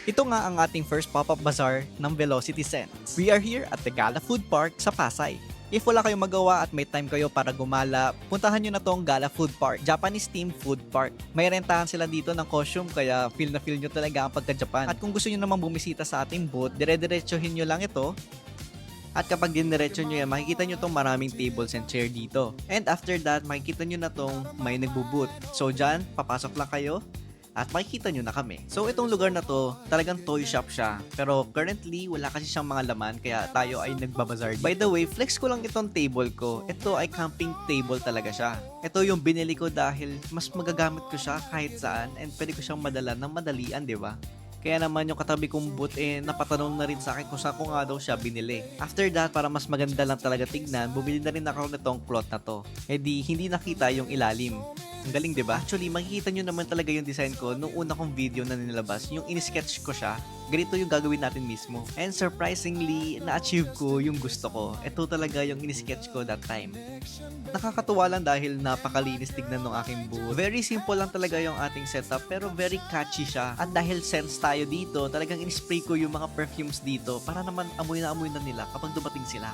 Ito nga ang ating first pop-up bazaar ng Velocity Sense. We are here at the Gala Food Park sa Pasay. If wala kayong magawa at may time kayo para gumala, puntahan nyo na tong Gala Food Park, Japanese themed food park. May rentahan sila dito ng costume kaya feel na feel nyo talaga ang pagka-Japan. At kung gusto nyo namang bumisita sa ating booth, dire-diretsuhin nyo lang ito. At kapag diniretso nyo yan, makikita nyo tong maraming tables and chair dito. And after that, makikita nyo na tong may nagbo-booth. So dyan, papasok lang kayo at makikita nyo na kami. So itong lugar na to, talagang toy shop siya. Pero currently, wala kasi siyang mga laman kaya tayo ay nagbabazar. By the way, flex ko lang itong table ko. Ito ay camping table talaga siya. Ito yung binili ko dahil mas magagamit ko siya kahit saan and pwede ko siyang madala ng madalian, di ba? Kaya naman yung katabi kong booth napatanong na rin sa akin kung saan ko nga daw siya binili. After that, para mas maganda lang talaga tignan, bumili na rin ako nitong cloth na to. Hindi nakita yung ilalim. Ang galing, 'di ba? Actually, makikita nyo naman talaga yung design ko nung una kong video na nilabas. Yung in-sketch ko siya, ganito yung gagawin natin mismo. And surprisingly, na-achieve ko yung gusto ko. Ito talaga yung in-sketch ko that time. Nakakatuwa lang dahil napakalinis tignan ng aking booth. Very simple lang talaga yung ating setup pero very catchy siya. At dahil sense tayo dito, talagang in-spray ko yung mga perfumes dito para naman amoy na nila kapag dumating sila.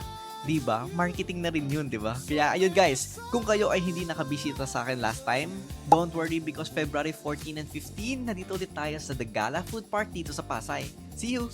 Diba? Marketing na rin yun, diba? Kaya ayun guys, kung kayo ay hindi nakabisita sa akin last time, don't worry because February 14 and 15, nandito ulit tayo sa The Gala Food Park dito sa Pasay. See you!